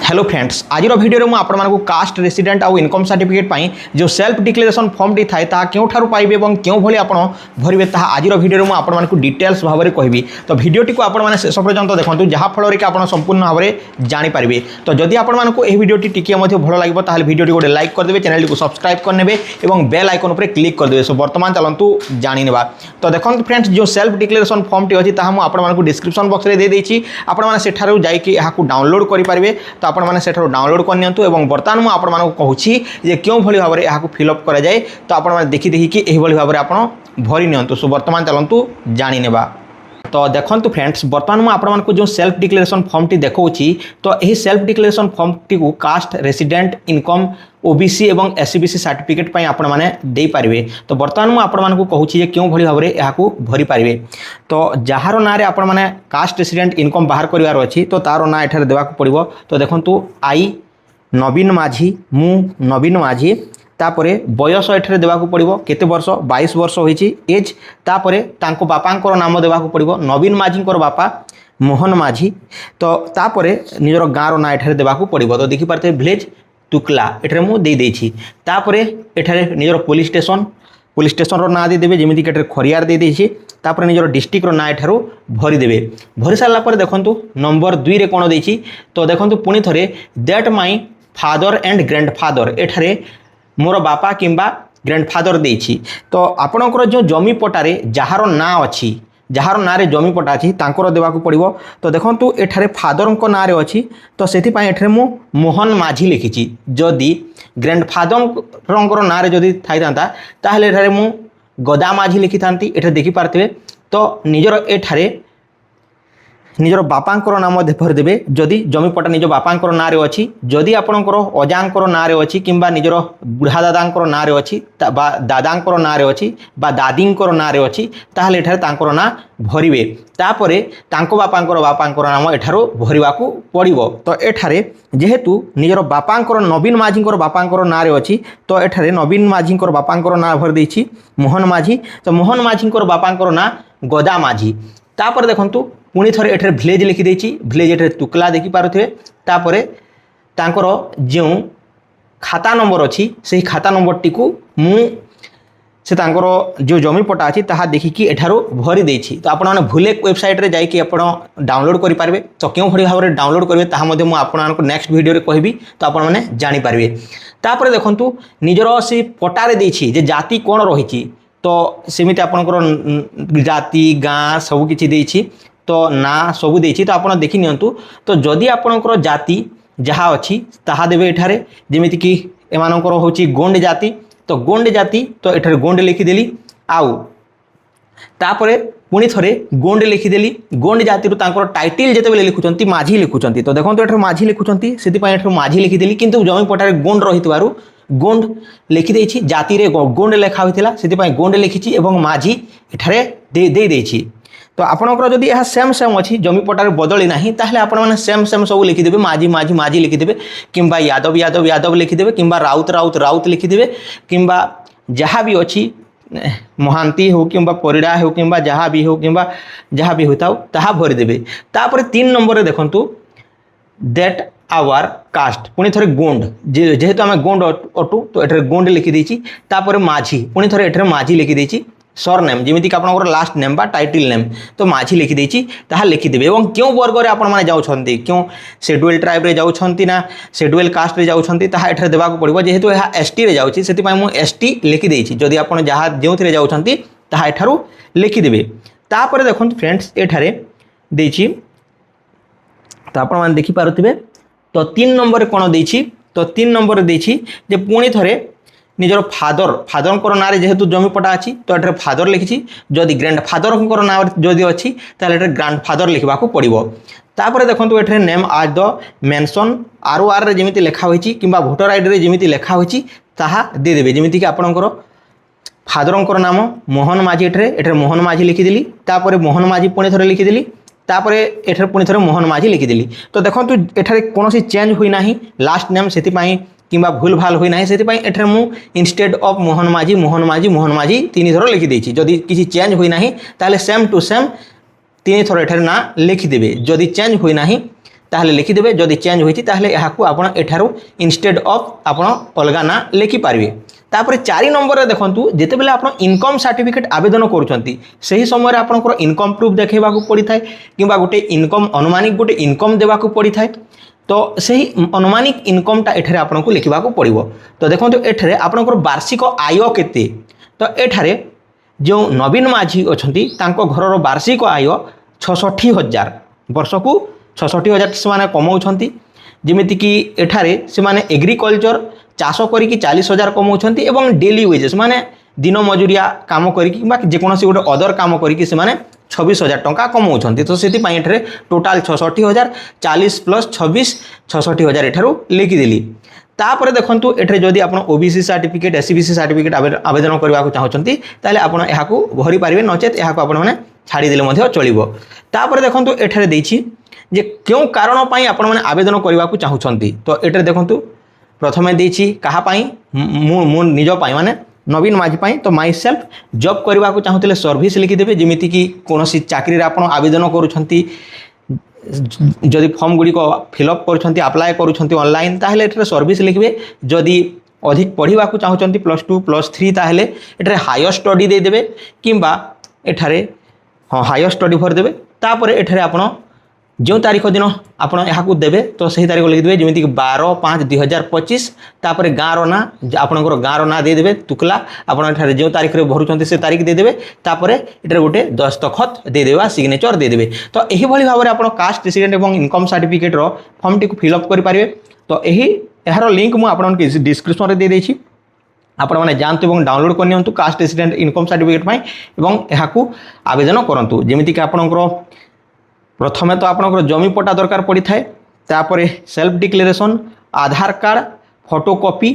Hello friends आज video में आपको कास्ट रेसिडेंट आउ इनकम सर्टिफिकेट पाई जो सेल्फ डिक्लेरेशन फॉर्म टी थाए क्यों पाइबे और क्यों भली आप भरवे आज भिडियो में आपको डिटेल्स भाव में कहबी। तो भिडियोटी को आपने शेष पर्यंत देखो जहाँफल कि आप संपूर्ण भाव में जानीपारे। तो जदि आपको यह भिडियोटी टिके भल लगे तो भिडियोटी गोटे लाइक करदे, चैनल को सब्सक्राइब करने और बेल आइकन पर क्लिक करदे। सो बर्तमान चलतु जानीने। तो देखो फ्रेंड्स जो सेल्फ डिक्लेरेशन फॉर्म टी अच्छी आपको डिस्क्रिप्शन बॉक्स में दे देती आपने जाकि डाउनलोड करेंगे। तो आपने सेठार डाउनलोड करनी और बर्तमान मुझे आपको कहूँ क्यों भली भाव में यहाँ फिलअप कराए। तो आपने देखी देखिकी यही भाव में आप भरी नियंतु। सो बर्तमान चलतु जानीने। तो देखो फ्रेंड्स बर्तमान मुझे आपको जो सेल्फ डिक्लेरेशन फॉर्म टी देखी तो यही सेल्फ डिक्लेरेशन फॉर्म टी को कास्ट रेसिडेंट इनकम ओबीसी और एससीबीसी सर्टिफिकेट पर आपण मैंने दे पारे। तो बर्तमान मुझे आपको कहूँ क्यों भली भाव में यहाँ भरी पारे। तो जार ना आपण मैंने कास्ट रेसिडेंट इनकम बाहर करार अच्छी तो तार ना एठार देवाक पड़ो। तो देखो आई नवीन माझी मु नवीन माझी तापरे बयस एठारे देवाक पड़ो केते वर्ष 22 वर्ष होईची एज। तापरे तांको बापांकर नाम देवाक पड़ो नवीन माझींकर बापा मोहन माझी। तो तापरे निजर गाँव ना एठारे देवाक पड़ो। तो देखि पारते विलेज तुकला एठारे मु दे देछि। तापरे एठारे निजर पुलिस स्टेशन रो ना दे देबे जेमिति कि एठारे खरियार दे देछि। तापरे निजर डिस्ट्रिक्ट रो ना एठारो भरी देबे। भरी सारला पर देखंतु नंबर 2 रे कोन देछि। तो देखंतु पुनी थरे that my father and grandfather एठारे मोर बापा किंबा ग्रैंडफादर देछि। तो आपणकर जो जमी पटारे जार ना अच्छी जार ना रे जमी पटा अच्छी तांकर देवाक पड़ो। तो देखंतु एठारे फादर को ना रे अच्छी तो सेति पई एठारे मु मोहन माझी लिखिछि। जदि ग्रैंडफादर ना रे जदि थाई थांता ताहले एठारे मु गदा माझी लिखि थांती। एठारे देखि पारथिबे। तो निजर एठारे निजर बापांकर नाम भरदेवे जदि जमीपटा निज बापांकर ना रे अच्छी। जदि आपणकर अजांकर ना रे अच्छी किंबा निजर बुढ़ा दादांकर ना रे अच्छी बा दादांकर ना रे अच्छी बा दादींकर ना रे अच्छी ताहले एठारे तांकर ना भरिवे। तापरे तांको बापांकर नाम एठारो भरिवाकू पड़िबो। तो एठारे जेहेतु निजर बापांकर नवीन माझींकर बापांकर ना रे अच्छी तो एठारे नवीन माझींकर बापांकर ना भर देछि मोहन माझी। तो मोहन माझींकर बापांकर ना गदा माझी। तापर देखंतु पुणी थरे एठारे विलेज लिखि देछि। विलेज एठारे तुकला देखि पारुथिबे। तापरे तांकर जो खाता नंबर अच्छी से खाता नंबर टी को मु से तांकर जो जमी पटा अच्छी ताहा देखिकी एठारो भरी देछि। तो आपण माने भूले वेबसाइट रे जाइकी आपण डाउनलोड करि पारबे। तो क्यों भरी भाव में डाउनलोड करेंगे ताहा मध्ये मु आपनको नेक्स्ट वीडियो रे कहबी। तो आपण माने जानि पारबे। तापरे देखंतु निजर से पटारे देछि जे जाति कोन रहिछि। तो सेमिति आपनकर जाति गाँ सब किछि देछि। तो ना सबू देछि। तो आपण देखि नियंतु। तो जदि आपनकर जाति जहाँ अच्छी ताहा देबे एठारे जेमिति कि एमानकर होछि गोंड जाति। तो गोंड जाति तो एठारे गोंड लिखिदेली आउ तापरे पुणी थरे गोंड लिखिदेली। गोंड जाति रो तांकर टाइटल जेतेबेले लिखुचंती माझी लिखुचंती। तो देखो एठारे माझी लिखुचंती सेति पय एठारे माझी लिखिदेली किंतु जमी पटारे गोंड रहितबारु गोंड लिखि देछि। जाति रे गोंड लेखा होइतिला सेति पय गोंड लिखिछि एवं माझी एठारे दे देछि। तो आपणकर जदि यह सेम सेम अच्छी जमी पटारे बदली ना ताहले आपण माने सेम सेम सब लिखिदेवे माझी माझी माझी लिखिदेवे किंबा यादव यादव यादव लिखिदेवे किंबा राउत राउत राउत लिखिदेवे किंबा जहाँ भी अच्छी महांती हो किंबा परिड़ा हो किंबा जहाँ भी हो किंबा जहाँ भी होता हो ताहा भरीदेवे। तापर 3 नंबर देखंतु दैट आवर कास्ट पुणी थरे गोंड जेहेतु आम गोंड अटू तो एठारे गोंड लिखि देछि। तापर माझी पुणी थरे एठारे माझी लिखि देछि सरनेम जेमिति कि आपनकर लास्ट नेम बा टाइटल नेम। तो माझी लिखि देछि ताहा लिखिदेवे। और क्यों वर्ग रे आपण माने जाउछंती क्यों शेड्यूल ट्राइब रे जाउछंती ना शेड्यूल कास्ट रे जाउछंती ताहा एठारे देबाक पड़िबो। जेहेतु यह एसटी रे जाउछि सेति पय मु एसटी लिखि देछि। जदि आपण जहाँ जोंथि रे जाउछंती ताहा एठारु लिखिदेवे। तापर देखंतु फ्रेंड्स एठारे देछि। तो आपण माने देखि पारुथिबे। तो 3 नंबर रे कोन देछि। तो 3 नंबर रे देछि जे पुणी थरे निजर फादर ना जेहेतु जमी पटा अच्छी तो एठारे फादर लिखिछि। जदि ग्रैंडफादर ना जदि अच्छी ताहले एठारे ग्रैंडफादर लिखबाकू पड़िबो। तापर देखंतु एठारे नेम आज द मेंशन आर रे जेमिति लेखा होइछि किंबा वोटर आईडी रे जेमिति लेखा होइछि ताहा दे देबे। जेमिति कि आपणकर फादरंकर नाम मोहन माझी एठारे मोहन माझी लिखिदेली। तापर मोहन माझी पुणी थरे लिखिदेली। तापर एठारे पुणी थरे मोहन माझी लिखिदेली। तो देखंतु एठारे कोनोसी चेंज होई नाही लास्ट नेम सेति पई किंबा भूल भाल होई नाही सेति पई एठारे मु इंस्टेड ऑफ मोहन माझी मोहन माझी मोहन माझी 3 थर लिखि देछि। जदि किछि चेंज होई नाही ताले सेम टू सेम 3 थर एठारे ना लिखिदेबे। जदि चेंज होई नाही ताहले लिखिदेवे जदि चेंज होती ताहले यहाकू आपण एठारू इंस्टेड ऑफ आपण अलगा ना लिखि पारिबे। तापर 4 नंबर रे देखंतु जेते बेले आपण इनकम सर्टिफिकेट आवेदन करूछंती सही समय रे आपनकर इनकम प्रूफ देखेबाकू पड़ी थाए किबा गोटे इनकम अनुमानिक गोटे इनकम देबाकू पड़ी थाए। तो सही अनुमानिक इनकमटा एठारे आपनको लिखिबाकू पड़िबो। तो देखंतु एठारे आपनकर वार्षिक आय केते। तो एठारे जो नवीन माझी अछंती तांको घरर वार्षिक आय 66,000 वर्षकू 66,000 से कमाउछंती। जेमिति कि एठारे से माने एग्रीकल्चर चाष करिकी 40,000 कमाउछंती एवं डेली वेजेस माने दिन मजुरिया काम करिकी बा जेकोनोसी गोटे अदर काम करिकी से माने 26,000 टंका कमाउछंती। तो सेति पई एठारे टोटाल 66,000 40 प्लस 26 66,000 एठारू लिखि देली। तापर देखंतु एठरे जदि आपण ओबीसी सर्टिफिकेट एससीबीसी सर्टिफिकेट आवेदन करबाकू चाहउछंती ताले आपण एहाकू भरि पारिबे नचेत एहाकू आपण माने छाड़ी देले मध्ये चलिबो। तापर देखंतु एठरे देछि जे क्यों कारण पई आपण माने आवेदन करबाकू चाहउछंती। तो एठरे देखंतु प्रथमे देछि कहा पई मु निज पई माने नवीन माझी पई। तो माई सेल्फ जॉब करबाकू चाहूतिले सर्विस लिखि देबे। जेमिति कि कोनोसी चाकरी रे आपण आवेदन करूछंती जदि फॉर्म गुड़ी को फिलअप करुछंती अप्लाई करुछंती ऑनलाइन ताहले एठरे सर्विस लिखबे। जदि अधिक पढ़िबा को चाहउछंती +2 +3 ताहले एठरे हायर स्टडी दे देबे किंबा एठारे हायर स्टडी भर देबे। तापर एठरे आपण जो तारीख दिन आपण यहाकू देबे तो सही तारीख लिखि देबे जेमिति कि 12/5/2025। तापर गाँर ना आपणकर गाँर ना दे देबे तुकला आपण एठारे जो तारीख रे भरुछंती से तारीख दे देबे। तापर एठारे गोटे दस्तखत दे देबा सिग्नेचर दे देबे। तो एही भली भाबरे आपण कास्ट रेसिडेंट एवं इनकम सर्टिफिकेट रो फॉर्म टी को फिलअप करि पारिबे। तो एही एहारो लिंक मु आपण के डिस्क्रिप्शन रे दे देछि आपण माने जानतु एवं डाउनलोड करनियंतु कास्ट रेसिडेंट इनकम सर्टिफिकेट पई एवं एहाकू आवेदन करंतु। जेमिति कि आपणकर प्रथमे तो आपणकर जमी पट्टा दरकार पड़ी थाए। तापरे सेल्फ डिक्लेरेशन आधार कार्ड फोटोकॉपी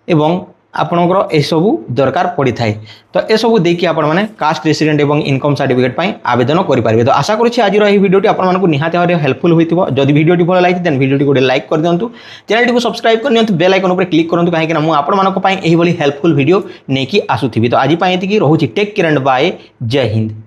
एवं आपणकर ए सबू दरकार पड़ी थाए। तो ए सबू देकी आपण माने कास्ट रेसिडेंट एवं इनकम सर्टिफिकेट पई आवेदन करि पारिबे। तो आशा करूछि आज रो वीडियोटी आपण मानकु निहाते भाबे हेल्पफुल होइतिबो। जदि वीडियोटी भल लागित देन वीडियोटी गोटे लाइक कर दियंतु चैनल को सब्सक्राइब कर नियंतु बेल आइकन ऊपर क्लिक करंतु काहे कि ना मु आपण मानक पई एही भली हेल्पफुल वीडियो नेकी आसुथिबी। तो आज पई एतिकी रहूछि टेक केयर एंड बाय जय हिंद।